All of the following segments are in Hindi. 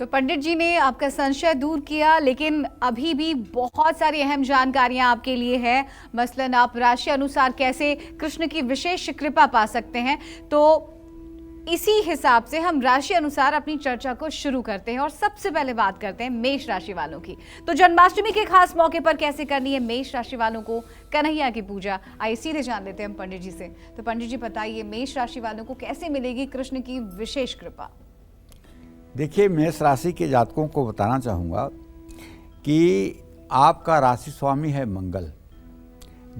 तो पंडित जी ने आपका संशय दूर किया, लेकिन अभी भी बहुत सारी अहम जानकारियां आपके लिए है। मसलन आप राशि अनुसार कैसे कृष्ण की विशेष कृपा पा सकते हैं, तो इसी हिसाब से हम राशि अनुसार अपनी चर्चा को शुरू करते हैं। और सबसे पहले बात करते हैं मेष राशि वालों की। तो जन्माष्टमी के खास मौके पर कैसे करनी है मेष राशि वालों को कन्हैया की पूजा, आइए सीधे जान लेते हैं हम पंडित जी से। तो पंडित जी बताइए, मेष राशि वालों को कैसे मिलेगी कृष्ण की विशेष कृपा? देखिए, मेष राशि के जातकों को बताना चाहूँगा कि आपका राशि स्वामी है मंगल।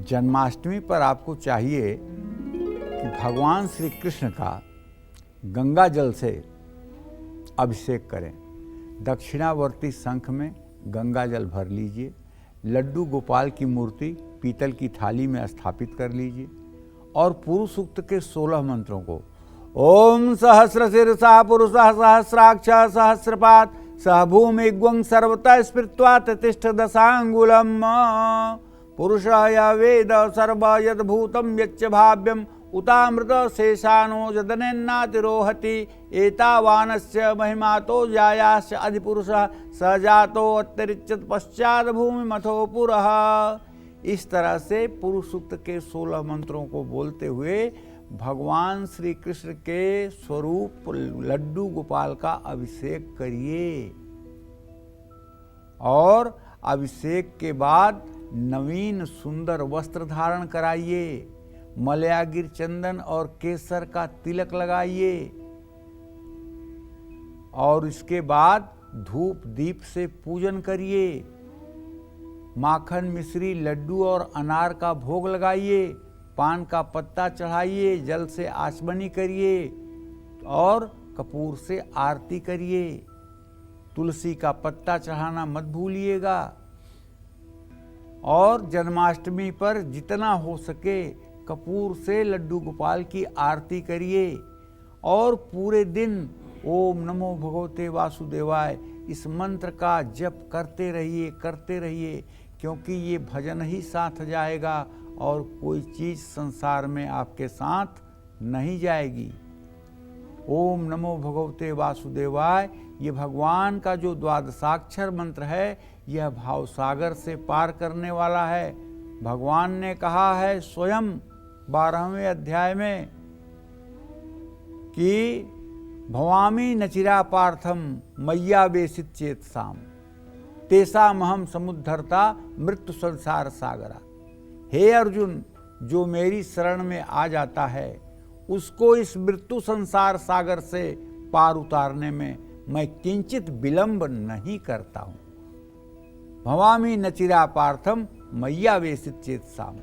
जन्माष्टमी पर आपको चाहिए कि भगवान श्री कृष्ण का गंगा जल से अभिषेक करें। दक्षिणावर्ती शंख में गंगा जल भर लीजिए। लड्डू गोपाल की मूर्ति पीतल की थाली में स्थापित कर लीजिए और पुरुष सूक्त के 16 मंत्रों को ओम सहस्र शीर्षा पुरुषः सहस्राक्ष सहस्रपाद सह भूमिग्वं सर्वतः स्मृत्वा ततिष्ठ दशांगुलम पुरुषः य वेद सर्व यद्भूतं यच्च भाव्यम् उतामृत शेषानो जदनेन्नातिरोहति एतावानस्य महिमातो जायाश्च अधिपुरुषः सजातो अतिरिच्यत पश्चात भूमिमथो पुरः। इस तरह से पुरुष सूक्त के 16 मंत्रों को बोलते हुए भगवान श्री कृष्ण के स्वरूप लड्डू गोपाल का अभिषेक करिए और अभिषेक के बाद नवीन सुंदर वस्त्र धारण कराइए। मलयागिर चंदन और केसर का तिलक लगाइए और इसके बाद धूप दीप से पूजन करिए। माखन मिश्री लड्डू और अनार का भोग लगाइए। पान का पत्ता चढ़ाइए, जल से आचमनी करिए और कपूर से आरती करिए। तुलसी का पत्ता चढ़ाना मत भूलिएगा। और जन्माष्टमी पर जितना हो सके कपूर से लड्डू गोपाल की आरती करिए और पूरे दिन ओम नमो भगवते वासुदेवाय इस मंत्र का जप करते रहिए, क्योंकि ये भजन ही साथ जाएगा और कोई चीज़ संसार में आपके साथ नहीं जाएगी। ओम नमो भगवते वासुदेवाय ये भगवान का जो द्वादशाक्षर मंत्र है, यह भावसागर से पार करने वाला है। भगवान ने कहा है स्वयं 12वें अध्याय में कि भवामी नचिरा पार्थम मैया वेशित चेतसाम तेसा महम समुद्धरता मृत्यु संसार सागरा। हे अर्जुन, जो मेरी शरण में आ जाता है उसको इस मृत्यु संसार सागर से पार उतारने में मैं किंचित विलंब नहीं करता हूं। भवामी नचिरा पार्थम मैया वेशित चेतसाम।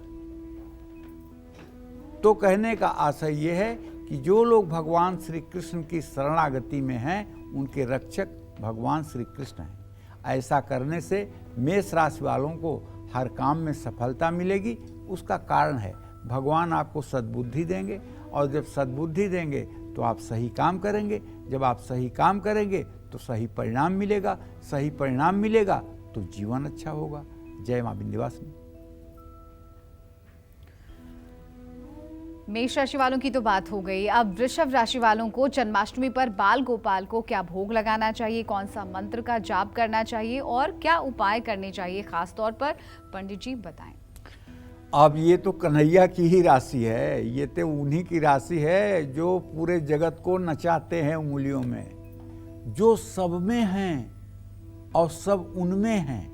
तो कहने का आशय यह है कि जो लोग भगवान श्री कृष्ण की शरणागति में हैं, उनके रक्षक भगवान श्री कृष्ण हैं। ऐसा करने से मेष राशि वालों को हर काम में सफलता मिलेगी। उसका कारण है भगवान आपको सद्बुद्धि देंगे और जब सद्बुद्धि देंगे तो आप सही काम करेंगे। जब आप सही काम करेंगे तो सही परिणाम मिलेगा। सही परिणाम मिलेगा तो जीवन अच्छा होगा। जय मां विंध्यवासिनी। मेष राशि वालों की तो बात हो गई। अब वृषभ राशि वालों को जन्माष्टमी पर बाल गोपाल को क्या भोग लगाना चाहिए, कौन सा मंत्र का जाप करना चाहिए और क्या उपाय करने चाहिए खास तौर पर, पंडित जी बताएं। अब ये तो कन्हैया की ही राशि है। ये तो उन्हीं की राशि है जो पूरे जगत को नचाते हैं उंगलियों में, जो सब में हैं और सब उनमें हैं।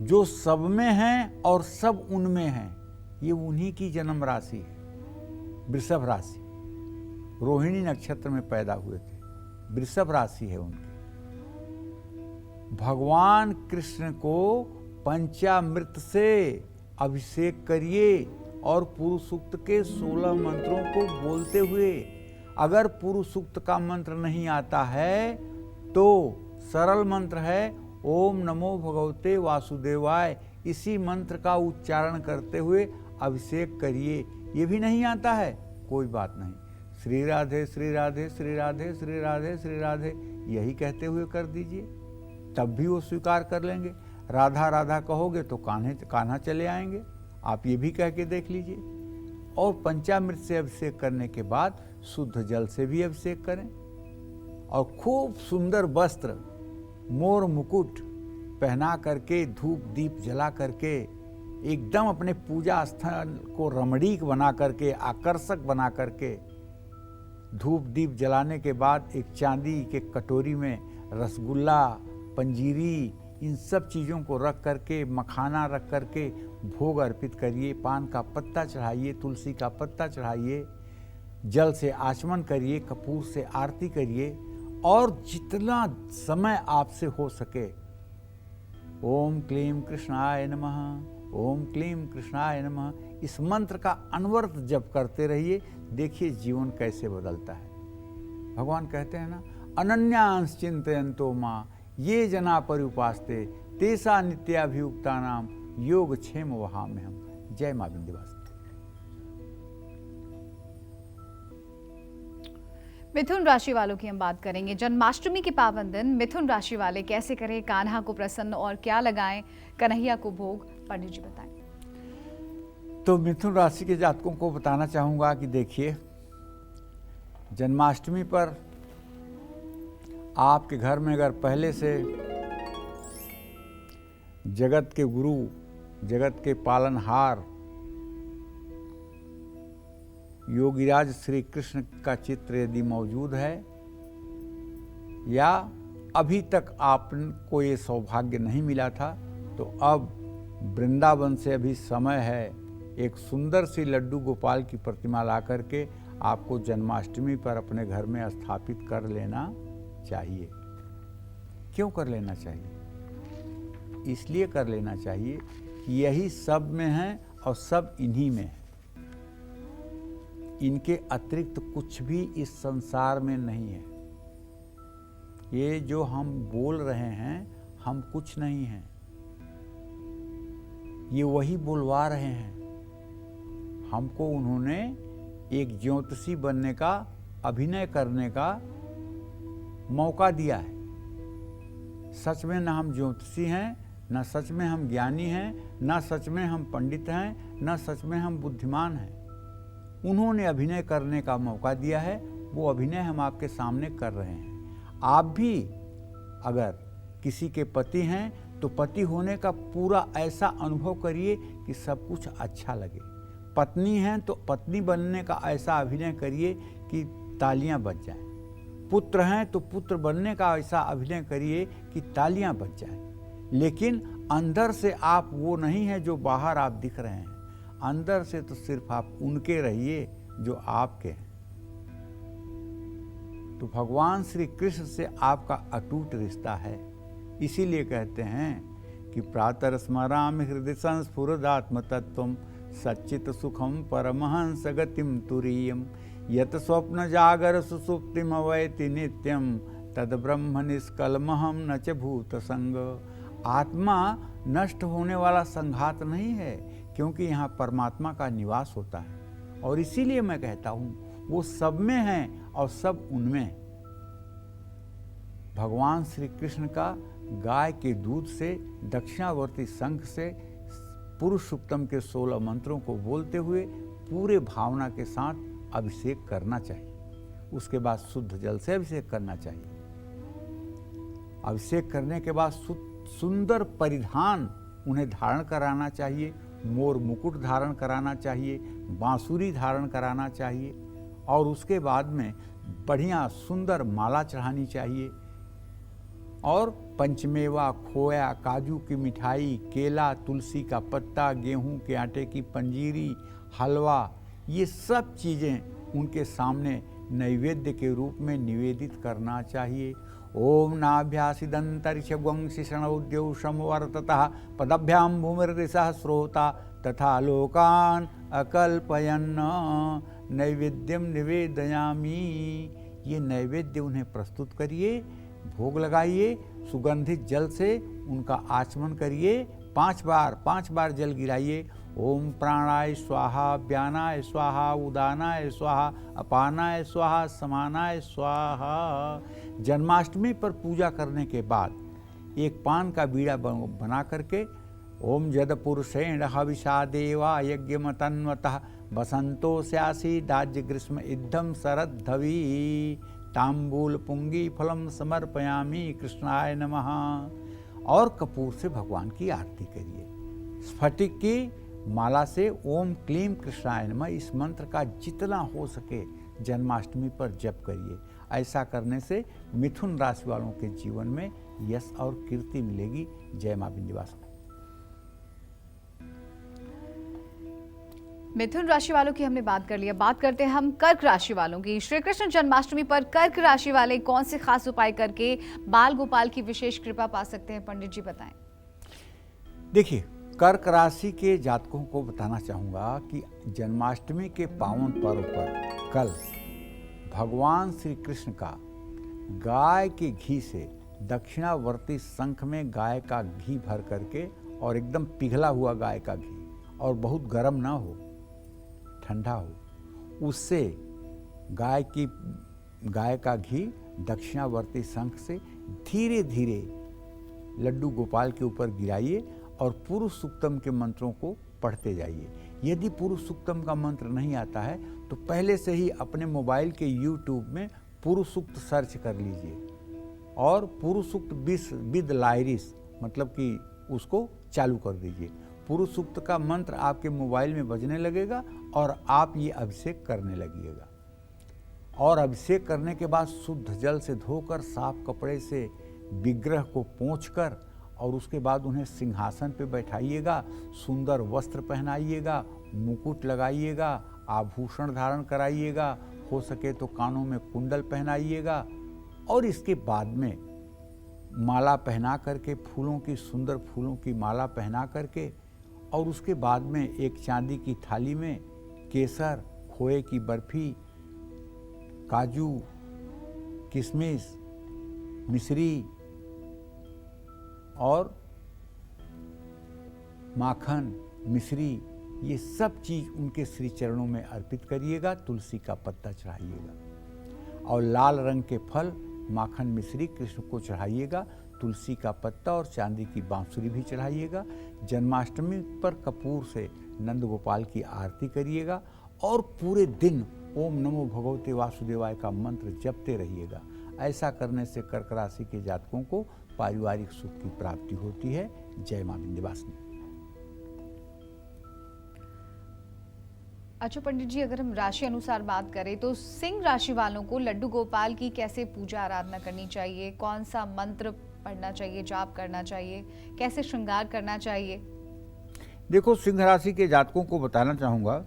जो सब में हैं और सब उनमें हैं, ये उन्हीं की जन्म राशि है। वृषभ राशि रोहिणी नक्षत्र में पैदा हुए थे, वृषभ राशि है उनकी। भगवान कृष्ण को पंचामृत से अभिषेक करिए और पुरुष सूक्त के 16 मंत्रों को बोलते हुए। अगर पुरुष सूक्त का मंत्र नहीं आता है तो सरल मंत्र है ओम नमो भगवते वासुदेवाय। इसी मंत्र का उच्चारण करते हुए अभिषेक करिए। ये भी नहीं आता है, कोई बात नहीं, श्री राधे श्री राधे श्री राधे श्री राधे श्री राधे यही कहते हुए कर दीजिए, तब भी वो स्वीकार कर लेंगे। राधा राधा कहोगे तो कान्हा चले आएंगे। आप ये भी कह के देख लीजिए। और पंचामृत से अभिषेक करने के बाद शुद्ध जल से भी अभिषेक करें और खूब सुंदर वस्त्र, मोर मुकुट पहना करके, धूप दीप जला करके, एकदम अपने पूजा स्थल को रमणीक बना करके, आकर्षक बना करके, धूप दीप जलाने के बाद एक चांदी के कटोरी में रसगुल्ला, पंजीरी, इन सब चीज़ों को रख करके, मखाना रख करके भोग अर्पित करिए। पान का पत्ता चढ़ाइए, तुलसी का पत्ता चढ़ाइए, जल से आचमन करिए, कपूर से आरती करिए और जितना समय आपसे हो सके ओम क्लीम कृष्णाय नमः, ओम क्लीम कृष्णाय नमः, इस मंत्र का अनवरत जप करते रहिए। देखिए जीवन कैसे बदलता है। भगवान कहते हैं ना, अनन्यांश चिंतयन्तो मां ये जना पर्युपास्ते तेसा नित्याभियुक्ता नाम योग क्षेम वहाम्यहम्। जय मां विंध्यवासिनी। मिथुन राशि वालों की हम बात करेंगे। जन्माष्टमी के पावन दिन मिथुन राशि वाले कैसे करें कान्हा को प्रसन्न और क्या लगाएं कन्हैया को भोग, पंडित जी बताएं। तो मिथुन राशि के जातकों को बताना चाहूँगा कि देखिए, जन्माष्टमी पर आपके घर में अगर पहले से जगत के गुरु, जगत के पालनहार योगीराज श्री कृष्ण का चित्र यदि मौजूद है, या अभी तक आपको ये सौभाग्य नहीं मिला था, तो अब वृंदावन से अभी समय है, एक सुंदर सी लड्डू गोपाल की प्रतिमा ला करके आपको जन्माष्टमी पर अपने घर में स्थापित कर लेना चाहिए। क्यों कर लेना चाहिए? इसलिए कर लेना चाहिए कि यही सब में है और सब इन्हीं में है। इनके अतिरिक्त कुछ भी इस संसार में नहीं है। ये जो हम बोल रहे हैं, हम कुछ नहीं हैं, ये वही बोलवा रहे हैं। हमको उन्होंने एक ज्योतिषी बनने का, अभिनय करने का मौका दिया है। सच में ना हम ज्योतिषी हैं, ना सच में हम ज्ञानी हैं, ना सच में हम पंडित हैं, ना सच में हम बुद्धिमान हैं। उन्होंने अभिनय करने का मौका दिया है, वो अभिनय हम आपके सामने कर रहे हैं। आप भी अगर किसी के पति हैं तो पति होने का पूरा ऐसा अनुभव करिए कि सब कुछ अच्छा लगे। पत्नी हैं तो पत्नी बनने का ऐसा अभिनय करिए कि तालियां बज जाएं। पुत्र हैं तो पुत्र बनने का ऐसा अभिनय करिए कि तालियां बज जाएं। लेकिन अंदर से आप वो नहीं है जो बाहर आप दिख रहे हैं। अंदर से तो सिर्फ आप उनके रहिए जो आपके हैं। तो भगवान श्री कृष्ण से आपका अटूट रिश्ता है। इसीलिए कहते हैं कि प्रातः स्मरामि हृदय संस्फुरदात्म तत्वम सच्चित सुखम परमहंस गतिम तुरीयम यत स्वप्न जागर सुसुप्तिम अवैति नित्यम तद ब्रह्म निष्कलमहम न च भूत संग। आत्मा नष्ट होने वाला संघात नहीं है, क्योंकि यहाँ परमात्मा का निवास होता है। और इसीलिए मैं कहता हूँ वो सब में है और सब उनमें। भगवान श्री कृष्ण का गाय के दूध से, दक्षिणावर्ती शंख से पुरुष सुक्तम के 16 मंत्रों को बोलते हुए पूरे भावना के साथ अभिषेक करना चाहिए। उसके बाद शुद्ध जल से अभिषेक करना चाहिए। अभिषेक करने के बाद सुंदर परिधान उन्हें धारण कराना चाहिए। मोर मुकुट धारण कराना चाहिए, बांसुरी धारण कराना चाहिए और उसके बाद में बढ़िया सुंदर माला चढ़ानी चाहिए। और पंचमेवा, खोया, काजू की मिठाई, केला, तुलसी का पत्ता, गेहूं के आटे की पंजीरी, हलवा, ये सब चीज़ें उनके सामने नैवेद्य के रूप में निवेदित करना चाहिए। ओम नाभ्यासिदंतरिक्षगुंशिषणौद्यौ समवर्ततः पदभ्याम भूमिर्दिशः श्रोता तथा लोकान अकल्पयन् नैवेद्यम निवेदयामि। ये नैवेद्य उन्हें प्रस्तुत करिए, भोग लगाइए, सुगंधित जल से उनका आचमन करिए। 5 बार जल गिराइए। ओम प्राणाय स्वाहा, व्यानाय स्वाहा, उदानाय स्वाहा, अपानाय स्वाहा, समानाय स्वाहा। जन्माष्टमी पर पूजा करने के बाद एक पान का बीड़ा बना करके ओम जद पुरुषेण हविषा देवा यज्ञमतन्वतः बसंतो स्यासी दाज्य ग्रीष्म इद्धम शरद धवी तांबूल पुंगी फलम समर्पयामि कृष्णाय नमः। और कपूर से भगवान की आरती करिए। स्फटिक की माला से ओम क्लीम कृष्णाय नमः इस मंत्र का जितना हो सके जन्माष्टमी पर जप करिए। ऐसा करने से मिथुन राशि वालों के जीवन में यश और कीर्ति मिलेगी। जय मां विंध्यवासिनी। मिथुन राशि वालों की हमने बात कर लिया, बात करते हैं हम कर्क राशि वालों की। श्री कृष्ण जन्माष्टमी पर कर्क राशि वाले कौन से खास उपाय करके बाल गोपाल की विशेष कृपा पा सकते हैं, पंडित जी बताएं। देखिए, कर्क राशि के जातकों को बताना चाहूँगा कि जन्माष्टमी के पावन पर्व पर कल भगवान श्री कृष्ण का गाय के घी से दक्षिणावर्ती शंख में गाय का घी भर करके, और एकदम पिघला हुआ गाय का घी, और बहुत गर्म ना हो, ठंडा हो, उससे गाय का घी दक्षिणावर्ती शंख से धीरे धीरे लड्डू गोपाल के ऊपर गिराइए और पुरुष सूक्तम के मंत्रों को पढ़ते जाइए। यदि पुरुष सूक्तम का मंत्र नहीं आता है तो पहले से ही अपने मोबाइल के YouTube में पुरुष सूक्त सर्च कर लीजिए और पुरुष सूक्त विद लाइरिस मतलब कि उसको चालू कर दीजिए। पुरुष सूक्त का मंत्र आपके मोबाइल में बजने लगेगा और आप ये अभिषेक करने लगिएगा। और अभिषेक करने के बाद शुद्ध जल से धोकर साफ कपड़े से विग्रह को पोंछकर और उसके बाद उन्हें सिंहासन पे बैठाइएगा, सुंदर वस्त्र पहनाइएगा, मुकुट लगाइएगा, आभूषण धारण कराइएगा, हो सके तो कानों में कुंडल पहनाइएगा और इसके बाद में माला पहना करके, फूलों की सुंदर फूलों की माला पहना करके, और उसके बाद में एक चांदी की थाली में केसर, खोए की बर्फी, काजू, किशमिश, मिश्री और माखन, मिश्री, ये सब चीज़ उनके श्री चरणों में अर्पित करिएगा। तुलसी का पत्ता चढ़ाइएगा और लाल रंग के फल, माखन, मिश्री कृष्ण को चढ़ाइएगा। तुलसी का पत्ता और चांदी की बांसुरी भी चढ़ाइएगा। जन्माष्टमी पर कपूर से नंद गोपाल की आरती करिएगा और पूरे दिन ओम नमो भगवते वासुदेवाय का मंत्र जपते रहिएगा। ऐसा करने से कर्क राशि के जातकों को पारिवारिक सुख की प्राप्ति होती है। जय मां विंध्यवासिनी। अच्छा पंडित जी, अगर हम राशि अनुसार बात करें तो सिंह राशि वालों को लड्डू गोपाल की कैसे पूजा आराधना करनी चाहिए, कौन सा मंत्र पढ़ना चाहिए, जाप करना चाहिए, कैसे श्रृंगार करना चाहिए? देखो, सिंह राशि के जातकों को बताना चाहूंगा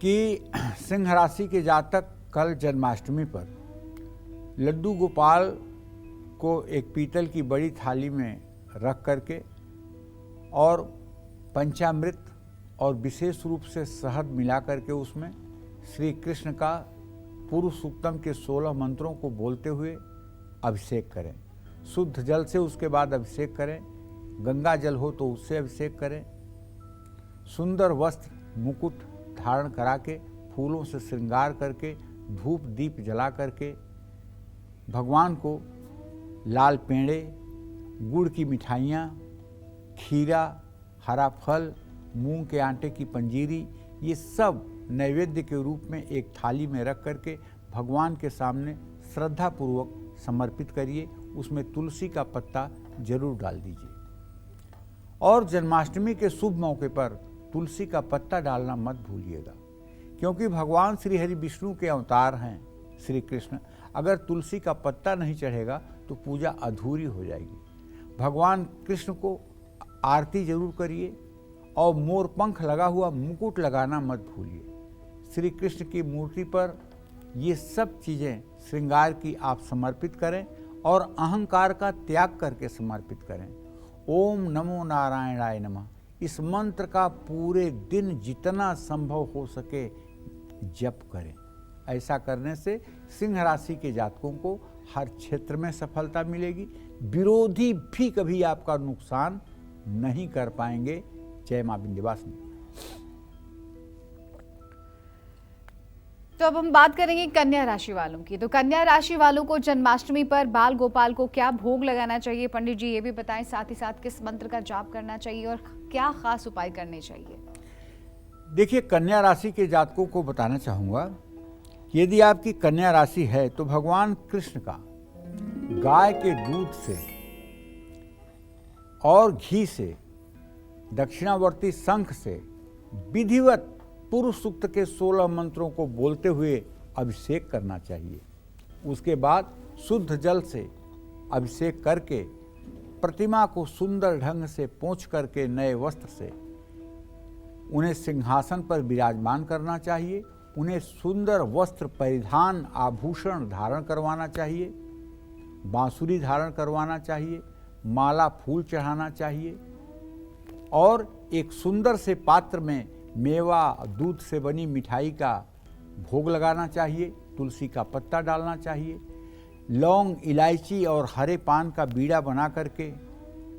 कि सिंह राशि के जातक कल जन्माष्टमी पर लड्डू गोपाल को एक पीतल की बड़ी थाली में रख करके और पंचामृत और विशेष रूप से शहद मिला करके उसमें श्री कृष्ण का पुरुष सूक्तम के 16 मंत्रों को बोलते हुए अभिषेक करें। शुद्ध जल से उसके बाद अभिषेक करें, गंगा जल हो तो उससे अभिषेक करें। सुंदर वस्त्र, मुकुट धारण करा के, फूलों से श्रृंगार करके, धूप दीप जला करके भगवान को लाल पेड़े, गुड़ की मिठाइयाँ, खीरा, हरा फल, मूंग के आटे की पंजीरी, ये सब नैवेद्य के रूप में एक थाली में रख करके भगवान के सामने श्रद्धापूर्वक समर्पित करिए। उसमें तुलसी का पत्ता जरूर डाल दीजिए और जन्माष्टमी के शुभ मौके पर तुलसी का पत्ता डालना मत भूलिएगा, क्योंकि भगवान श्री हरि विष्णु के अवतार हैं श्री कृष्ण। अगर तुलसी का पत्ता नहीं चढ़ेगा तो पूजा अधूरी हो जाएगी। भगवान कृष्ण को आरती जरूर करिए और मोर पंख लगा हुआ मुकुट लगाना मत भूलिए। श्री कृष्ण की मूर्ति पर ये सब चीज़ें श्रृंगार की आप समर्पित करें और अहंकार का त्याग करके समर्पित करें। ओम नमो नारायणाय नमः इस मंत्र का पूरे दिन जितना संभव हो सके जप करें। ऐसा करने से सिंह राशि के जातकों को हर क्षेत्र में सफलता मिलेगी। विरोधी भी कभी आपका नुकसान नहीं कर पाएंगे। जय मां विंध्यवासिनी। तो अब हम बात करेंगे कन्या राशि वालों की। तो कन्या राशि वालों को जन्माष्टमी पर बाल गोपाल को क्या भोग लगाना चाहिए, पंडित जी ये भी बताएं। साथ ही साथ किस मंत्र का जाप करना चाहिए और क्या खास उपाय करने चाहिए? देखिए, कन्या राशि के जातकों को बताना चाहूँगा यदि आपकी कन्या राशि है तो भगवान कृष्ण का गाय के दूध से और घी से, दक्षिणावर्ती शंख से विधिवत पुरुष सूक्त के 16 मंत्रों को बोलते हुए अभिषेक करना चाहिए। उसके बाद शुद्ध जल से अभिषेक करके प्रतिमा को सुंदर ढंग से पोंछ करके नए वस्त्र से उन्हें सिंहासन पर विराजमान करना चाहिए। उन्हें सुंदर वस्त्र परिधान आभूषण धारण करवाना चाहिए, बांसुरी धारण करवाना चाहिए, माला फूल चढ़ाना चाहिए और एक सुंदर से पात्र में मेवा दूध से बनी मिठाई का भोग लगाना चाहिए। तुलसी का पत्ता डालना चाहिए, लौंग, इलायची और हरे पान का बीड़ा बना करके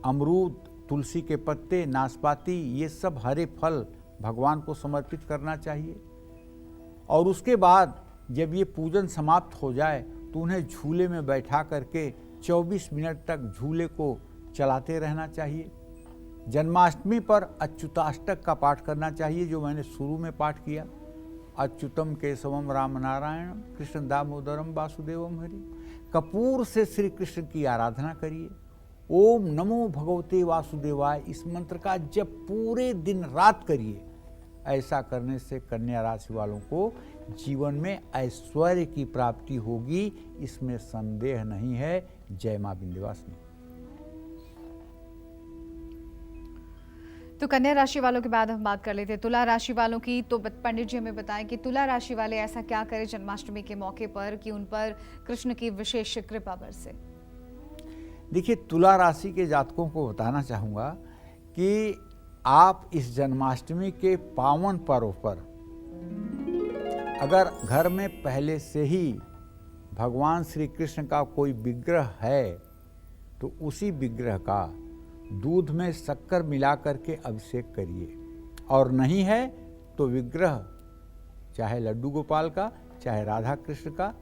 अमरूद, तुलसी के पत्ते, नाशपाती, ये सब हरे फल भगवान को समर्पित करना चाहिए। और उसके बाद जब ये पूजन समाप्त हो जाए तो उन्हें झूले में बैठा करके 24 मिनट तक झूले को चलाते रहना चाहिए। जन्माष्टमी पर अच्युताष्टक का पाठ करना चाहिए, जो मैंने शुरू में पाठ किया। अच्युतम केशवम राम नारायणम कृष्ण दामोदरम वासुदेवम हरि। कपूर से श्री कृष्ण की आराधना करिए। ओम नमो भगवते वासुदेवाय, इस मंत्र का जप पूरे दिन रात करिए। ऐसा करने से कन्या राशि वालों को जीवन में ऐश्वर्य की प्राप्ति होगी, इसमें संदेह नहीं है। जय मां विंध्यवासिनी। तो कन्या राशि वालों के बाद हम बात कर लेते हैं तुला राशि वालों की। तो पंडित जी हमें बताएं कि तुला राशि वाले ऐसा क्या करें जन्माष्टमी के मौके पर कि उन पर कृष्ण की विशेष कृपा बरसे। देखिए, तुला राशि के जातकों को बताना चाहूँगा कि आप इस जन्माष्टमी के पावन पर्व पर अगर घर में पहले से ही भगवान श्री कृष्ण का कोई विग्रह है तो उसी विग्रह का दूध में शक्कर मिला करके अभिषेक करिए, और नहीं है तो विग्रह चाहे लड्डू गोपाल का चाहे राधा कृष्ण का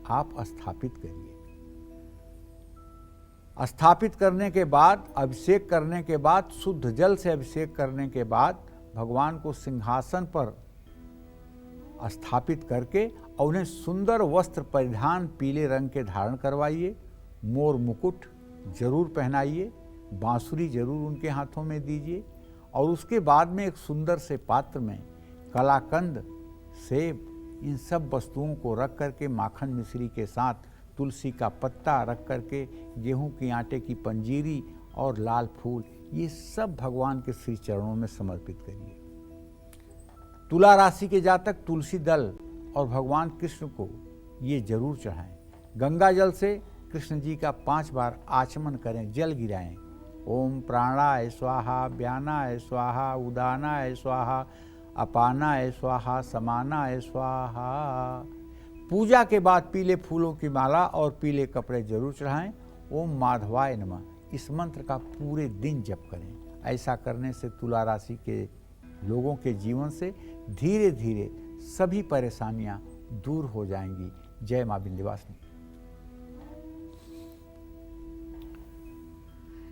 आप स्थापित करिए। स्थापित करने के बाद, अभिषेक करने के बाद, शुद्ध जल से अभिषेक करने के बाद भगवान को सिंहासन पर स्थापित करके और उन्हें सुंदर वस्त्र परिधान पीले रंग के धारण करवाइए। मोर मुकुट जरूर पहनाइए, बांसुरी जरूर उनके हाथों में दीजिए और उसके बाद में एक सुंदर से पात्र में कलाकंद, सेब, इन सब वस्तुओं को रख करके माखन मिश्री के साथ तुलसी का पत्ता रख करके गेहूं की आटे की पंजीरी और लाल फूल, ये सब भगवान के श्री चरणों में समर्पित करिए। तुला राशि के जातक तुलसी दल और भगवान कृष्ण को ये जरूर चढ़ाएं। गंगा जल से कृष्ण जी का 5 बार आचमन करें, जल गिराएं। ओम प्राणाय स्वाहा, व्यानाय स्वाहा, उदानाय स्वाहा, अपानाय स्वाहा, समानाय स्वाहा। पूजा के बाद पीले फूलों की माला और पीले कपड़े जरूर चढ़ाएं। ओम माधवाय नमः, इस मंत्र का पूरे दिन जप करें। ऐसा करने से तुला राशि के लोगों के जीवन से धीरे धीरे सभी परेशानियां दूर हो जाएंगी। जय मां विंध्यवासिनी।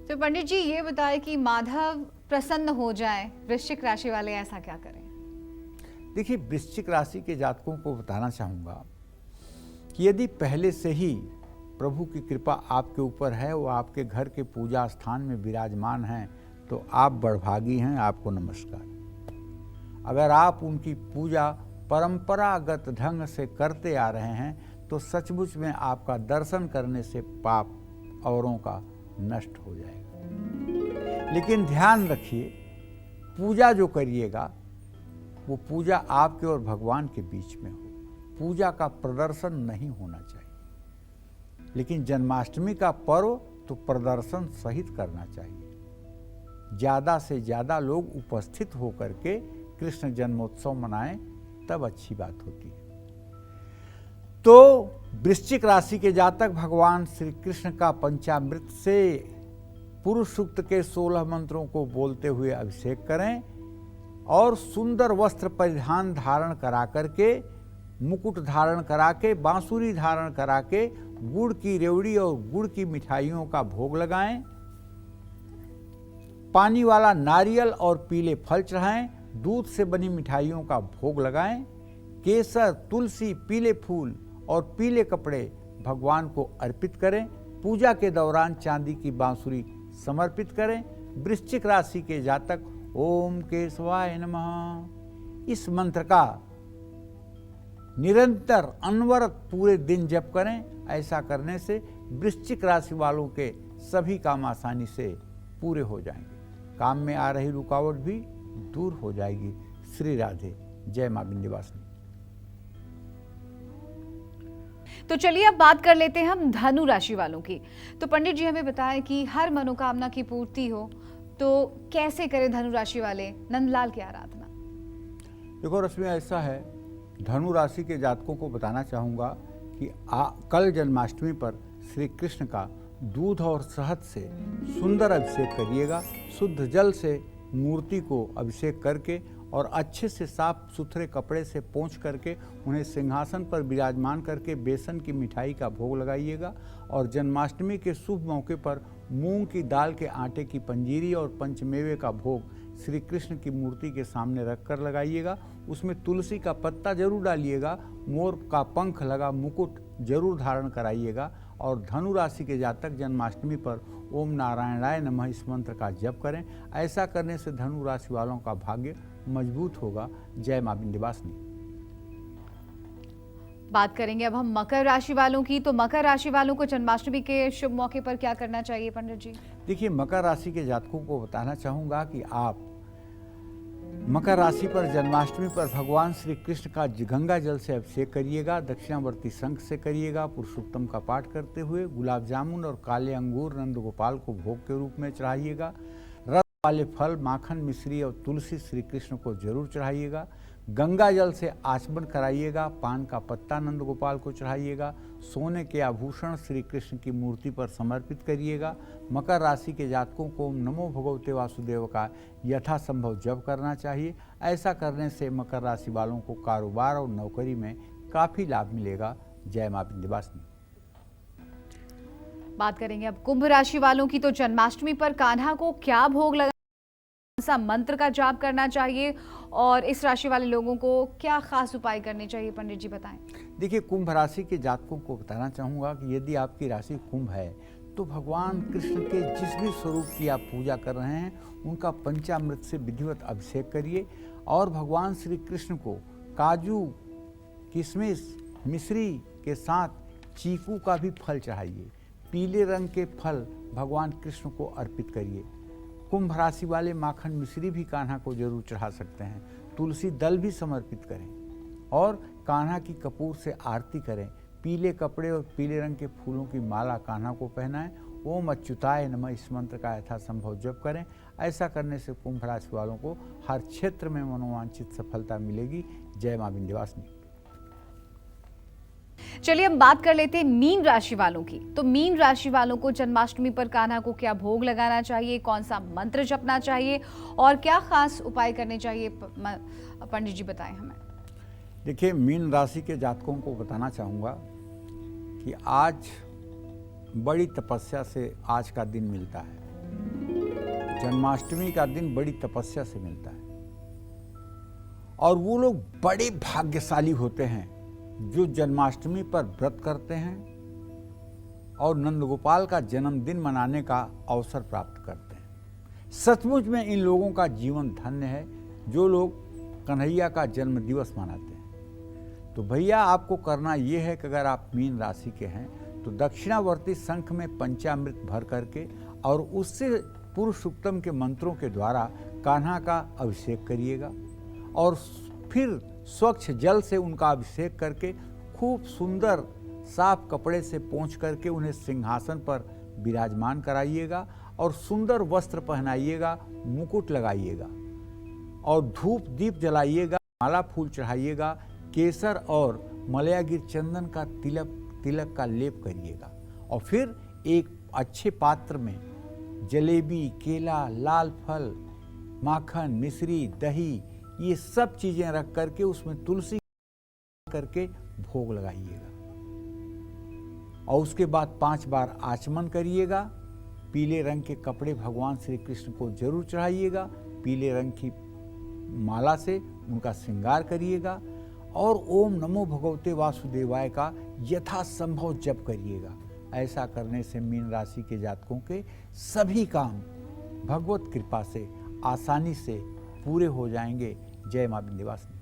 तो पंडित जी ये बताएं कि माधव प्रसन्न हो जाए, वृश्चिक राशि वाले ऐसा क्या करें। देखिए, वृश्चिक राशि के जातकों को बताना चाहूँगा कि यदि पहले से ही प्रभु की कृपा आपके ऊपर है, वो आपके घर के पूजा स्थान में विराजमान हैं, तो आप बड़भागी हैं, आपको नमस्कार। अगर आप उनकी पूजा परंपरागत ढंग से करते आ रहे हैं तो सचमुच में आपका दर्शन करने से पाप औरों का नष्ट हो जाएगा। लेकिन ध्यान रखिए, पूजा जो करिएगा वो पूजा आपके और भगवान के बीच में हो, पूजा का प्रदर्शन नहीं होना चाहिए। लेकिन जन्माष्टमी का पर्व तो प्रदर्शन सहित करना चाहिए। ज़्यादा से ज़्यादा लोग उपस्थित होकर के कृष्ण जन्मोत्सव मनाएं, तब अच्छी बात होती है। तो वृश्चिक राशि के जातक भगवान श्री कृष्ण का पंचामृत से पुरुष सूक्त के 16 मंत्रों को बोलते हुए अभिषेक करें और सुंदर वस्त्र परिधान धारण करा करके, मुकुट धारण करा के, बांसुरी धारण करा के गुड़ की रेवड़ी और गुड़ की मिठाइयों का भोग लगाएं। पानी वाला नारियल और पीले फल चढ़ाएं, दूध से बनी मिठाइयों का भोग लगाएं, केसर, तुलसी, पीले फूल और पीले कपड़े भगवान को अर्पित करें। पूजा के दौरान चांदी की बांसुरी समर्पित करें। वृश्चिक राशि के जातक ओम केशवाय नमः इस मंत्र का निरंतर अनवरत पूरे दिन जप करें। ऐसा करने से वृश्चिक राशि वालों के सभी काम आसानी से पूरे हो जाएंगे। काम में आ रही रुकावट भी दूर हो जाएगी। श्री राधे। जय मां विंध्यवासिनी। तो चलिए अब बात कर लेते हैं हम धनु राशि वालों की। तो पंडित जी हमें बताएं कि हर मनोकामना की पूर्ति हो तो कैसे करें धनु राशि वाले नंदलाल की आराधना। देखो रश्मि, ऐसा है, धनु राशि के जातकों को बताना चाहूँगा कि कल जन्माष्टमी पर श्री कृष्ण का दूध और शहद से सुंदर अभिषेक करिएगा। शुद्ध जल से मूर्ति को अभिषेक करके और अच्छे से साफ सुथरे कपड़े से पोंछ करके उन्हें सिंहासन पर विराजमान करके बेसन की मिठाई का भोग लगाइएगा। और जन्माष्टमी के शुभ मौके पर मूंग की दाल के आटे की पंजीरी और पंचमेवे का भोग श्री कृष्ण की मूर्ति के सामने रखकर लगाइएगा। उसमें तुलसी का पत्ता जरूर डालिएगा। मोर का पंख लगा मुकुट जरूर धारण कराइएगा। और धनु राशि के जातक जन्माष्टमी पर ओम नारायणाय नमः इस मंत्र का जप करें। ऐसा करने से धनु राशि वालों का भाग्य मजबूत होगा। जय मां विंध्यवासिनी। बात करेंगे अब हम मकर राशि वालों की। तो मकर राशि वालों को जन्माष्टमी के शुभ मौके पर क्या करना चाहिए पंडित जी? देखिए, मकर राशि के जातकों को बताना चाहूँगा कि आप मकर राशि पर जन्माष्टमी पर भगवान श्री कृष्ण का गंगा जल से अभिषेक करिएगा। दक्षिणावर्ती शंख से करिएगा। पुरुषोत्तम का पाठ करते हुए गुलाब जामुन और काले अंगूर नंद गोपाल को भोग के रूप में चढ़ाइएगा। रस वाले फल, माखन, मिश्री और तुलसी श्री कृष्ण को जरूर चढ़ाइएगा। गंगा जल से आचमन कराइएगा। पान का पत्ता नंद गोपाल को चढ़ाइएगा। सोने के आभूषण श्री कृष्ण की मूर्ति पर समर्पित करिएगा। मकर राशि के जातकों को नमो भगवते वासुदेव का यथासंभव जप करना चाहिए। ऐसा करने से मकर राशि वालों को कारोबार और नौकरी में काफ़ी लाभ मिलेगा। जय मां विंध्यवासिनी। बात करेंगे अब कुंभ राशि वालों की। तो जन्माष्टमी पर कान्हा को क्या भोग लगा, कौन सा मंत्र का जाप करना चाहिए और इस राशि वाले लोगों को क्या खास उपाय करने चाहिए पंडित जी बताएं। देखिए, कुंभ राशि के जातकों को बताना चाहूँगा कि यदि आपकी राशि कुंभ है तो भगवान कृष्ण के जिस भी स्वरूप की आप पूजा कर रहे हैं उनका पंचामृत से विधिवत अभिषेक करिए। और भगवान श्री कृष्ण को काजू, किशमिश, मिश्री के साथ चीकू का भी फल चढ़ाइए। पीले रंग के फल भगवान कृष्ण को अर्पित करिए। कुंभ राशि वाले माखन मिश्री भी कान्हा को जरूर चढ़ा सकते हैं। तुलसी दल भी समर्पित करें और कान्हा की कपूर से आरती करें। पीले कपड़े और पीले रंग के फूलों की माला कान्हा को पहनाएं। ओम अच्युताय नमः इस मंत्र का यथासंभव जप करें। ऐसा करने से कुंभ राशि वालों को हर क्षेत्र में मनोवांछित सफलता मिलेगी। जय मां विंध्यवासिनी। चलिए हम बात कर लेते हैं मीन राशि वालों की। तो मीन राशि वालों को जन्माष्टमी पर कान्हा को क्या भोग लगाना चाहिए, कौन सा मंत्र जपना चाहिए और क्या खास उपाय करने चाहिए पंडित जी बताएं हमें। देखिए, मीन राशि के जातकों को बताना चाहूँगा कि आज बड़ी तपस्या से आज का दिन मिलता है। जन्माष्टमी का दिन बड़ी तपस्या से मिलता है और वो लोग बड़े भाग्यशाली होते हैं जो जन्माष्टमी पर व्रत करते हैं और नंदगोपाल का जन्मदिन मनाने का अवसर प्राप्त करते हैं। सचमुच में इन लोगों का जीवन धन्य है जो लोग कन्हैया का जन्म दिवस मनाते हैं। तो भैया, आपको करना ये है कि अगर आप मीन राशि के हैं तो दक्षिणावर्ती शंख में पंचामृत भर करके और उससे पुरुषोत्तम के मंत्रों के द्वारा कान्हा का अभिषेक करिएगा और फिर स्वच्छ जल से उनका अभिषेक करके खूब सुंदर साफ कपड़े से पोंछ करके उन्हें सिंहासन पर विराजमान कराइएगा और सुंदर वस्त्र पहनाइएगा, मुकुट लगाइएगा और धूप दीप जलाइएगा, माला फूल चढ़ाइएगा, केसर और मलयागिर चंदन का तिलक का लेप करिएगा और फिर एक अच्छे पात्र में जलेबी, केला, लाल फल, माखन, मिश्री, दही, ये सब चीजें रख करके उसमें तुलसी करके भोग लगाइएगा और उसके बाद 5 बार आचमन करिएगा। पीले रंग के कपड़े भगवान श्री कृष्ण को जरूर चढ़ाइएगा। पीले रंग की माला से उनका श्रृंगार करिएगा और ओम नमो भगवते वासुदेवाय का यथासंभव जप करिएगा। ऐसा करने से मीन राशि के जातकों के सभी काम भगवत कृपा से आसानी से पूरे हो जाएंगे। जय मां विंध्यवासिनी।